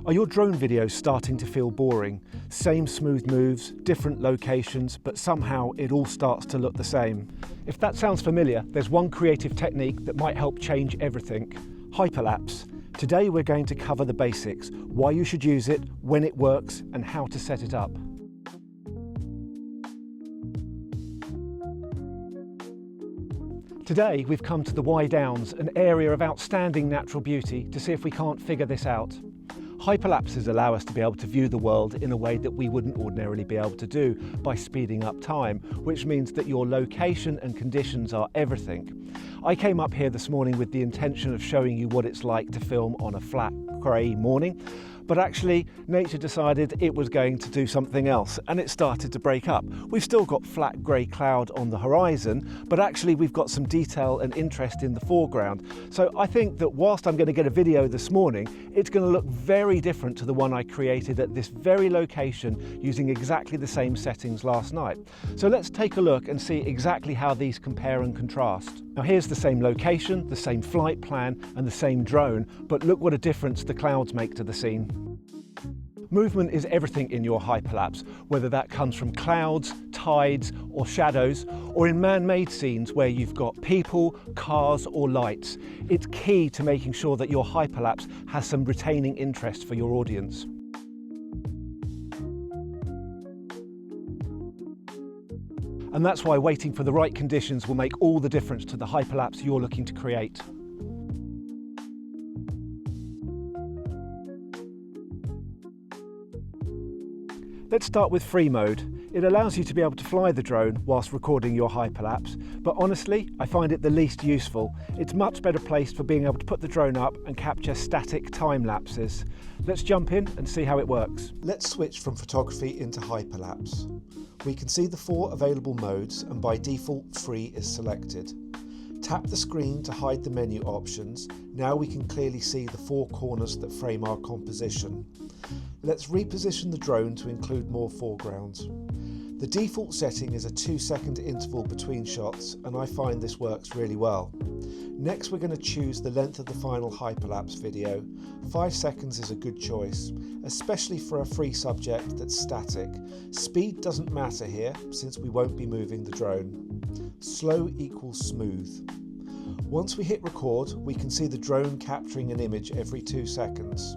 Are your drone videos starting to feel boring? Same smooth moves, different locations, but somehow it all starts to look the same. If that sounds familiar, there's one creative technique that might help change everything: Hyperlapse. Today we're going to cover the basics, why you should use it, when it works, and how to set it up. Today we've come to the Y Downs, an area of outstanding natural beauty, to see if we can't figure this out. Hyperlapses allow us to be able to view the world in a way that we wouldn't ordinarily be able to do by speeding up time, which means that your location and conditions are everything. I came up here this morning with the intention of showing you what it's like to film on a flat, grey morning, but actually nature decided it was going to do something else and it started to break up. We've still got flat grey cloud on the horizon, but actually we've got some detail and interest in the foreground. So I think that whilst I'm going to get a video this morning, it's going to look very different to the one I created at this very location using exactly the same settings last night. So let's take a look and see exactly how these compare and contrast. Now here's the same location, the same flight plan and the same drone, but look what a difference the clouds make to the scene. Movement is everything in your hyperlapse, whether that comes from clouds, tides or shadows, or in man-made scenes where you've got people, cars or lights. It's key to making sure that your hyperlapse has some retaining interest for your audience. And that's why waiting for the right conditions will make all the difference to the hyperlapse you're looking to create. Let's start with free mode. It allows you to be able to fly the drone whilst recording your hyperlapse, but honestly, I find it the least useful. It's much better placed for being able to put the drone up and capture static time lapses. Let's jump in and see how it works. Let's switch from photography into hyperlapse. We can see the 4 available modes, and by default free is selected. Tap the screen to hide the menu options. Now we can clearly see the 4 corners that frame our composition. Let's reposition the drone to include more foregrounds. The default setting is a 2-second interval between shots, and I find this works really well. Next we're going to choose the length of the final hyperlapse video. 5 seconds is a good choice, especially for a free subject that's static. Speed doesn't matter here since we won't be moving the drone. Slow equals smooth. Once we hit record, we can see the drone capturing an image every 2 seconds.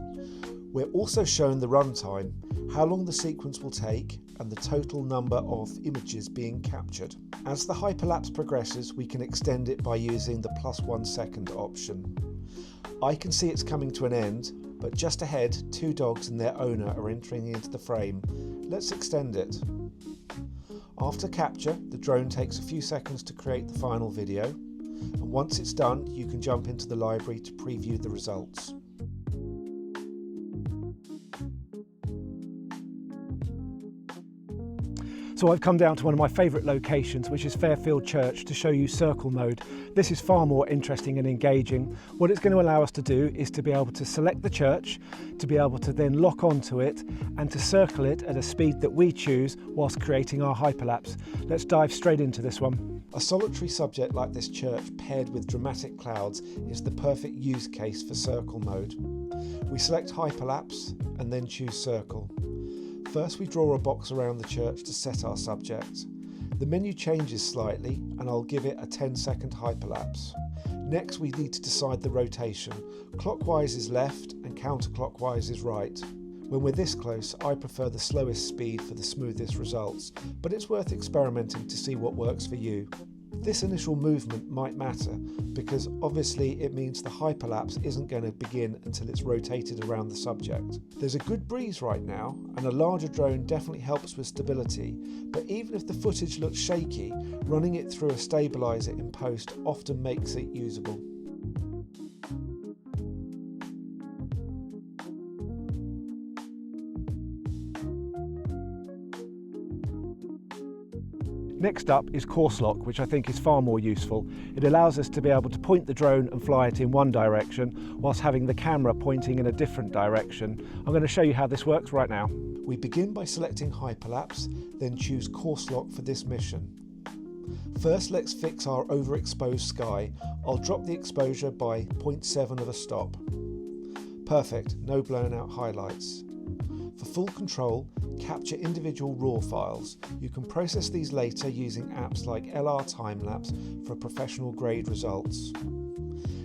We're also shown the runtime, how long the sequence will take, and the total number of images being captured. As the hyperlapse progresses, we can extend it by using the +1 second option. I can see it's coming to an end, but just ahead, 2 dogs and their owner are entering into the frame. Let's extend it. After capture, the drone takes a few seconds to create the final video, and once it's done, you can jump into the library to preview the results. So I've come down to one of my favourite locations, which is Fairfield Church, to show you circle mode. This is far more interesting and engaging. What it's going to allow us to do is to be able to select the church, to be able to then lock onto it and to circle it at a speed that we choose whilst creating our hyperlapse. Let's dive straight into this one. A solitary subject like this church paired with dramatic clouds is the perfect use case for circle mode. We select hyperlapse and then choose circle. First we draw a box around the church to set our subject. The menu changes slightly and I'll give it a 10-second hyperlapse. Next we need to decide the rotation. Clockwise is left and counterclockwise is right. When we're this close, I prefer the slowest speed for the smoothest results, but it's worth experimenting to see what works for you. This initial movement might matter because obviously it means the hyperlapse isn't going to begin until it's rotated around the subject. There's a good breeze right now and a larger drone definitely helps with stability, but even if the footage looks shaky, running it through a stabiliser in post often makes it usable. Next up is course lock, which I think is far more useful. It allows us to be able to point the drone and fly it in one direction, whilst having the camera pointing in a different direction. I'm going to show you how this works right now. We begin by selecting hyperlapse, then choose course lock for this mission. First, let's fix our overexposed sky. I'll drop the exposure by 0.7 of a stop. Perfect, no blown out highlights. For full control, capture individual RAW files. You can process these later using apps like LR Timelapse for professional grade results.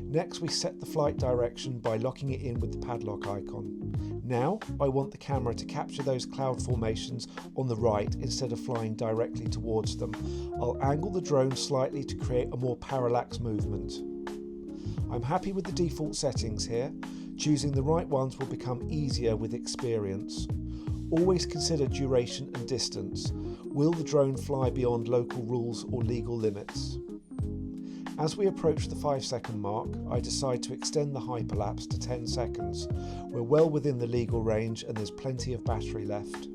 Next, we set the flight direction by locking it in with the padlock icon. Now, I want the camera to capture those cloud formations on the right instead of flying directly towards them. I'll angle the drone slightly to create a more parallax movement. I'm happy with the default settings here. Choosing the right ones will become easier with experience. Always consider duration and distance. Will the drone fly beyond local rules or legal limits? As we approach the 5-second mark, I decide to extend the hyperlapse to 10 seconds. We're well within the legal range and there's plenty of battery left.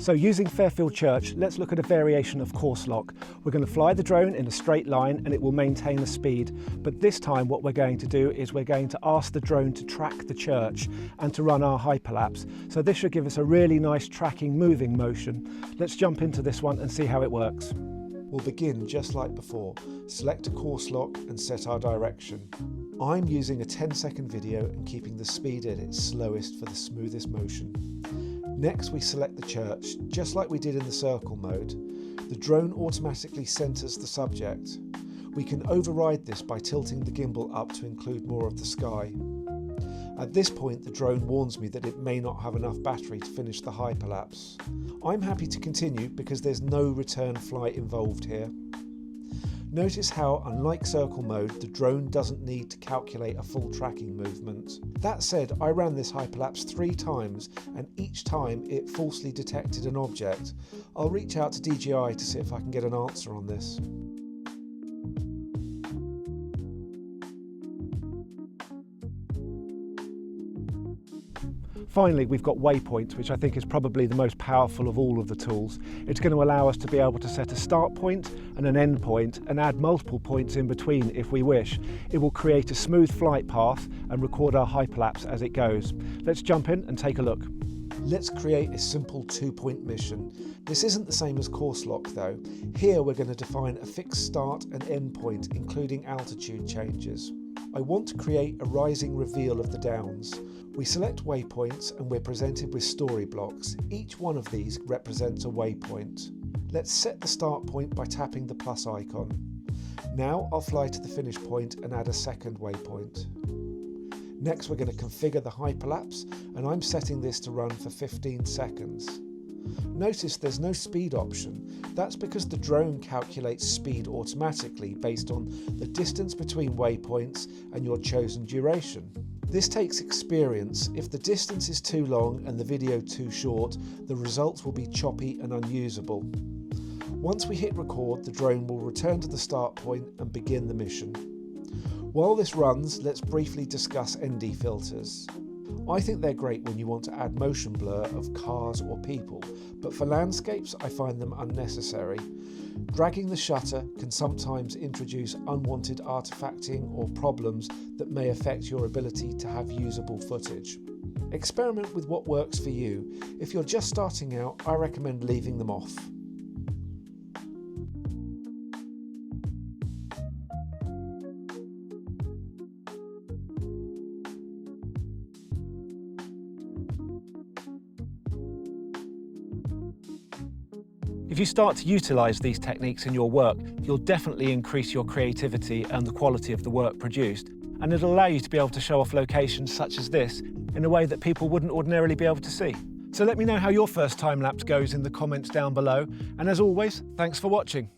So using Fairfield Church, let's look at a variation of course lock. We're going to fly the drone in a straight line and it will maintain the speed. But this time what we're going to do is we're going to ask the drone to track the church and to run our hyperlapse. So this should give us a really nice tracking moving motion. Let's jump into this one and see how it works. We'll begin just like before. Select a course lock and set our direction. I'm using a 10-second video and keeping the speed at its slowest for the smoothest motion. Next, we select the church, just like we did in the circle mode. The drone automatically centers the subject. We can override this by tilting the gimbal up to include more of the sky. At this point, the drone warns me that it may not have enough battery to finish the hyperlapse. I'm happy to continue because there's no return flight involved here. Notice how, unlike circle mode, the drone doesn't need to calculate a full tracking movement. That said, I ran this hyperlapse 3 times and each time it falsely detected an object. I'll reach out to DJI to see if I can get an answer on this. Finally, we've got Waypoints, which I think is probably the most powerful of all of the tools. It's going to allow us to be able to set a start point and an end point and add multiple points in between if we wish. It will create a smooth flight path and record our hyperlapse as it goes. Let's jump in and take a look. Let's create a simple 2-point mission. This isn't the same as course lock though. Here we're going to define a fixed start and end point, including altitude changes. I want to create a rising reveal of the downs. We select waypoints and we're presented with story blocks. Each one of these represents a waypoint. Let's set the start point by tapping the plus icon. Now I'll fly to the finish point and add a second waypoint. Next we're going to configure the hyperlapse and I'm setting this to run for 15 seconds. Notice there's no speed option. That's because the drone calculates speed automatically based on the distance between waypoints and your chosen duration. This takes experience. If the distance is too long and the video too short, the results will be choppy and unusable. Once we hit record, the drone will return to the start point and begin the mission. While this runs, let's briefly discuss ND filters. I think they're great when you want to add motion blur of cars or people, but for landscapes I find them unnecessary. Dragging the shutter can sometimes introduce unwanted artifacting or problems that may affect your ability to have usable footage. Experiment with what works for you. If you're just starting out, I recommend leaving them off. If you start to utilise these techniques in your work, you'll definitely increase your creativity and the quality of the work produced, and it'll allow you to be able to show off locations such as this in a way that people wouldn't ordinarily be able to see. So let me know how your first time lapse goes in the comments down below, and as always, thanks for watching.